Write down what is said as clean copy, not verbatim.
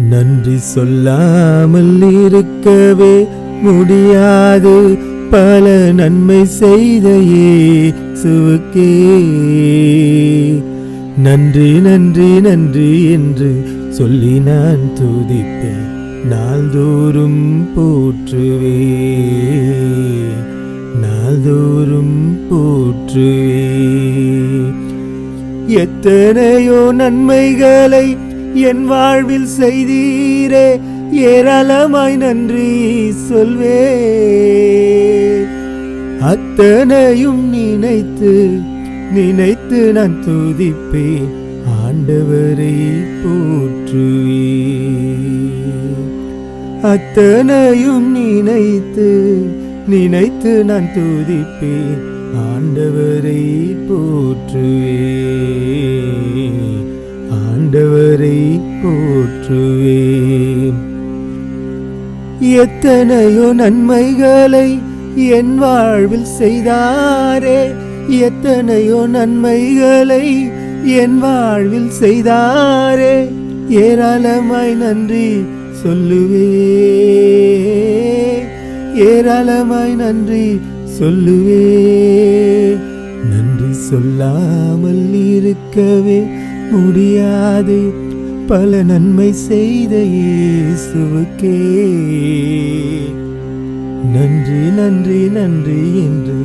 நன்றி சொல்லாமல் இருக்கவே முடியாது, பல நன்மை செய்த இயேசுவுக்கே நன்றி நன்றி நன்றி என்று சொல்லி நான் துதிப்பேன், நாள்தோறும் போற்றுவே, நாள்தோறும் போற்றுவே. எத்தனையோ நன்மைகளை என் வாழ்வில் செய்தீரே, ஏராளமாய் நன்றி சொல்வே. அத்தனையும் நினைத்து நினைத்து நான் துதிப்பேன், ஆண்டவரை போற்றுவே. அத்தனையும் நினைத்து நினைத்து நான் துதிப்பேன், ஆண்டவரை போற்றுவே, ஆண்டவரை போற்றுவே. எத்தனையோ நன்மைகளை என் வாழ்வில் செய்தாரே, எத்தனையோ நன்மைகளை என் வாழ்வில் செய்தாரே, ஏராளமாய் நன்றி சொல்லுவே, ஏராளமாய் நன்றி சொல்லுவே. நன்றி சொல்லாமல் இருக்கவே முடியாது, பல நன்மை செய்த இயேசுவுக்கே நன்றி நன்றி நன்றி என்று